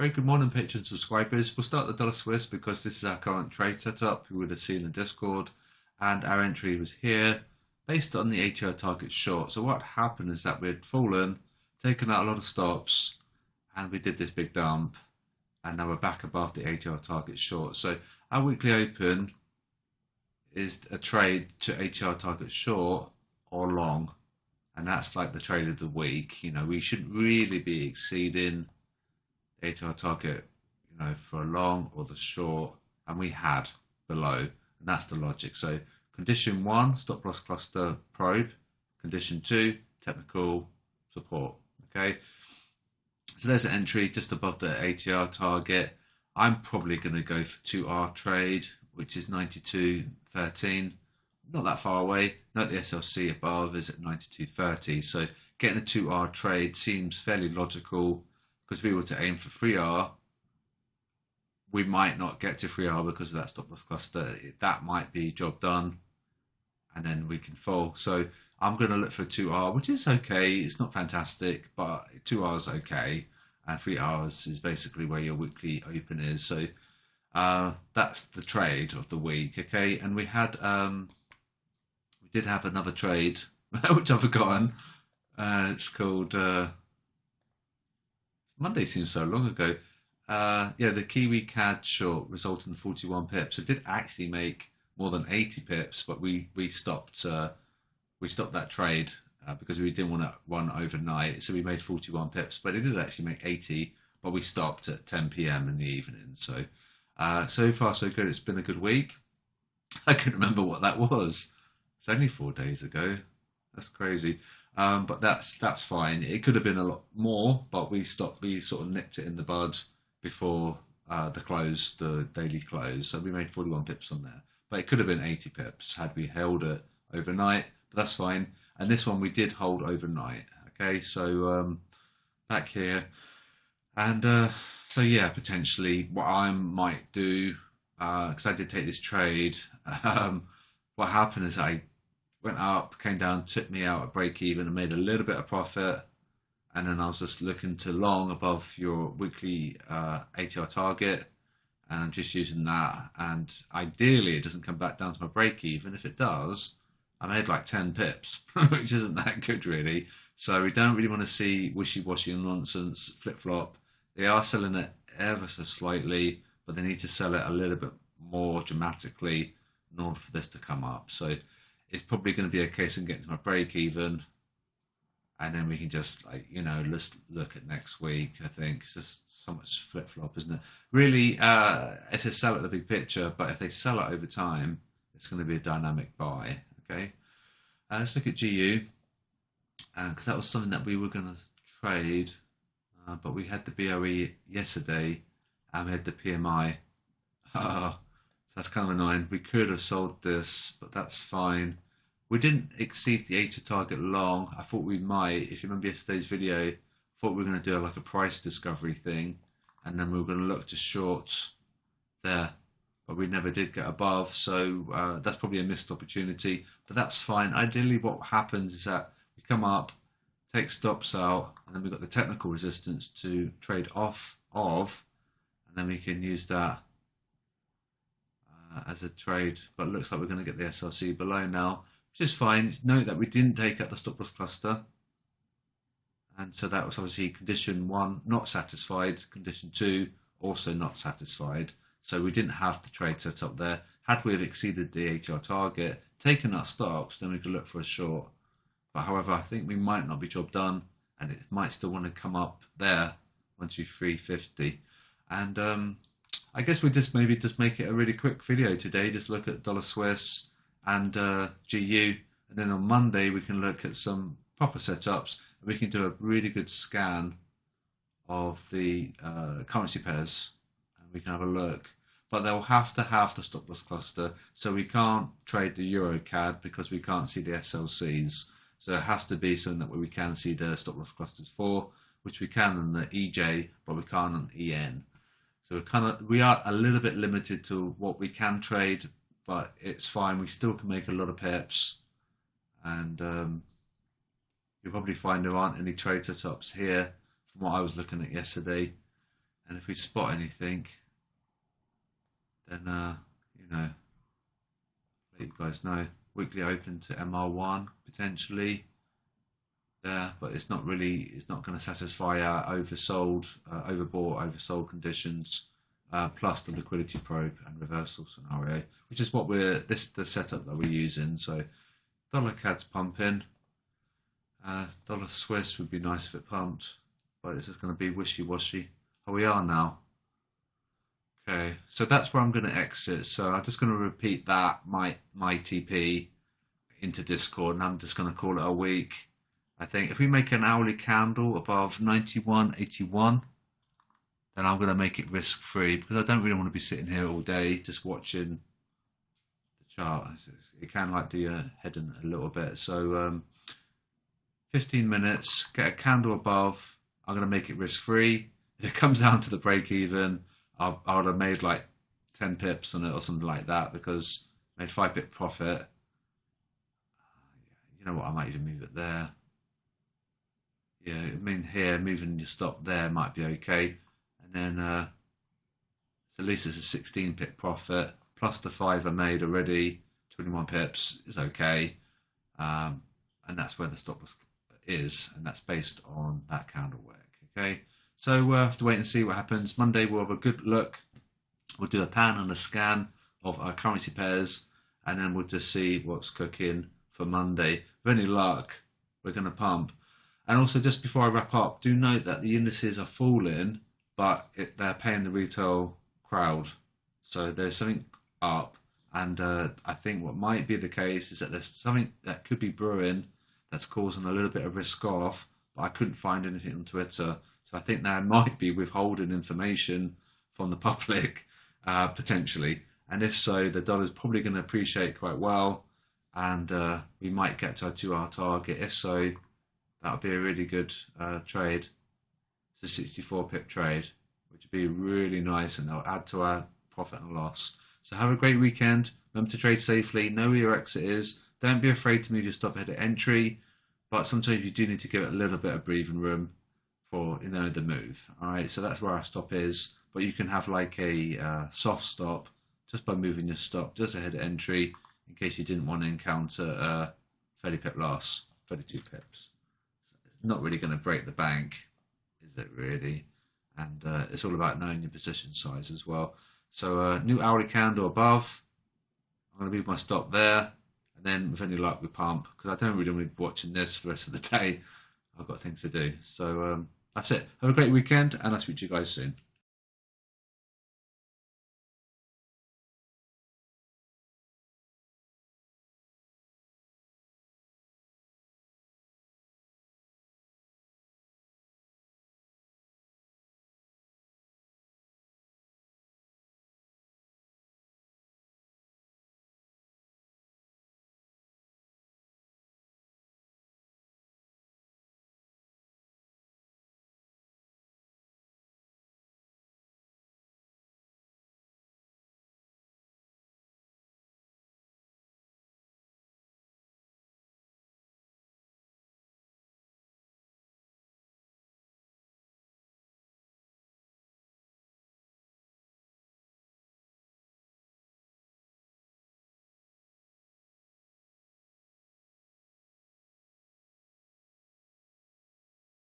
Very good morning, patrons and subscribers. We'll start the dollar Swiss because this is our current trade setup. You would have seen in Discord, and our entry was here based on the ATR target short. So what happened is that we had fallen, taken out a lot of stops, and we did this big dump, and now we're back above the ATR target short. So our weekly open is a trade to ATR target short or long, and that's like the trade of the week. You know, we shouldn't really be exceeding ATR target, for a long or the short, and we had below, and that's the logic. So condition one, stop loss cluster probe. Condition two, technical support. Okay, so there's an entry just above the ATR target. I'm probably going to go for 2R trade, which is 92.13. Not that far away. Note the SLC above is at 92.30. So getting a 2R trade seems fairly logical, because if we were to aim for 3R, we might not get to 3R because of that stop loss cluster. That might be job done, and then we can fall. So I'm going to look for 2R, which is okay. It's not fantastic, but 2R is okay. And 3R is basically where your weekly open is. So that's the trade of the week, okay? And we did have another trade, which I've forgotten. It's called... Monday seems so long ago. The Kiwi CAD short resulted in 41 pips. It did actually make more than 80 pips, but we stopped that trade because we didn't want to run overnight. So we made 41 pips, but it did actually make 80. But we stopped at 10 p.m. in the evening. So so far so good. It's been a good week. I couldn't remember what that was. It's only 4 days ago. That's crazy. But that's fine. It could have been a lot more, but we stopped. We sort of nipped it in the bud before the daily close. So we made 41 pips on there, but it could have been 80 pips had we held it overnight. But that's fine. And this one we did hold overnight. Okay, so back here, and so yeah, potentially what I might do, because I did take this trade. What happened is I went up, came down, took me out at break even and made a little bit of profit. And then I was just looking to long above your weekly ATR target. And I'm just using that. And ideally, it doesn't come back down to my break even. If it does, I made like 10 pips, which isn't that good really. So we don't really want to see wishy-washy and nonsense flip-flop. They are selling it ever so slightly, but they need to sell it a little bit more dramatically in order for this to come up. So it's probably going to be a case of getting to my break even, and then we can just let's look at next week. I think it's just so much flip flop, isn't it? Really, it's a sell at the big picture, but if they sell it over time, it's going to be a dynamic buy. Okay, let's look at GU because that was something that we were going to trade, but we had the BOE yesterday and we had the PMI. So that's kind of annoying. We could have sold this, but that's fine. We didn't exceed the 80 target long. I thought we might. If you remember yesterday's video, I thought we were going to do like a price discovery thing, and then we were going to look to short there, but we never did get above. So that's probably a missed opportunity, but that's fine. Ideally, what happens is that we come up, take stops out, and then we've got the technical resistance to trade off of, and then we can use that as a trade, but it looks like we're going to get the SLC below now, which is fine. Note that we didn't take out the stop loss cluster, and so that was obviously condition one not satisfied, condition two also not satisfied, so we didn't have the trade set up there. Had we have exceeded the ATR target, taken our stops, then we could look for a short, but however I think we might not be job done, and it might still want to come up there 123.50, and I guess we just make it a really quick video today. Just look at dollar Swiss and GU, and then on Monday we can look at some proper setups. We can do a really good scan of the currency pairs, and we can have a look. But they'll have to have the stop loss cluster, so we can't trade the Euro CAD because we can't see the SLCs. So it has to be something that we can see the stop loss clusters for, which we can on the EJ, but we can't on EN. So we are a little bit limited to what we can trade, but it's fine. We still can make a lot of pips, and you'll probably find there aren't any trade setups here from what I was looking at yesterday. And if we spot anything, then you know, let you guys know. Weekly open to MR1 potentially there, but it's not going to satisfy our oversold, overbought, oversold conditions. Plus the liquidity probe and reversal scenario, which is what the setup that we're using. So dollar CAD's pumping. Dollar Swiss would be nice if it pumped, but it's just going to be wishy-washy. Oh, we are now. Okay, so that's where I'm going to exit. So I'm just going to repeat that my TP into Discord, and I'm just going to call it a week. I think if we make an hourly candle above 91.81, then I'm going to make it risk-free, because I don't really want to be sitting here all day just watching the chart. It can like do your head in a little bit. So 15 minutes, get a candle above. I'm going to make it risk-free. If it comes down to the break-even, I would have made like 10 pips on it or something like that, because I made 5 pip profit. You know what? I might even move it there. Yeah, I mean here, moving your stop there might be okay. And then so at least it's a 16 pip profit, plus the 5 I made already, 21 pips is okay. And that's where the stop loss is, and that's based on that candle work. Okay, so we'll have to wait and see what happens. Monday we'll have a good look. We'll do a pan and a scan of our currency pairs, and then we'll just see what's cooking for Monday. With any luck, we're going to pump. And also, just before I wrap up, do note that the indices are falling, but they're paying the retail crowd. So there's something up, and I think what might be the case is that there's something that could be brewing that's causing a little bit of risk off, but I couldn't find anything on Twitter. So I think there might be withholding information from the public, potentially. And if so, the dollar's probably going to appreciate quite well, and we might get to our 2-hour target. If so, that would be a really good trade. It's a 64 pip trade, which would be really nice, and it'll add to our profit and loss. So have a great weekend. Remember to trade safely. Know where your exit is. Don't be afraid to move your stop ahead at entry, but sometimes you do need to give it a little bit of breathing room for the move. All right, so that's where our stop is. But you can have like a soft stop just by moving your stop just ahead at entry, in case you didn't want to encounter a 30 pip loss, 32 pips. So it's not really going to break the bank, is it really? And it's all about knowing your position size as well. So new hourly candle above. I'm going to move my stop there, and then with any luck we pump, because I don't really want to be watching this for the rest of the day. I've got things to do. So that's it. Have a great weekend, and I'll speak to you guys soon.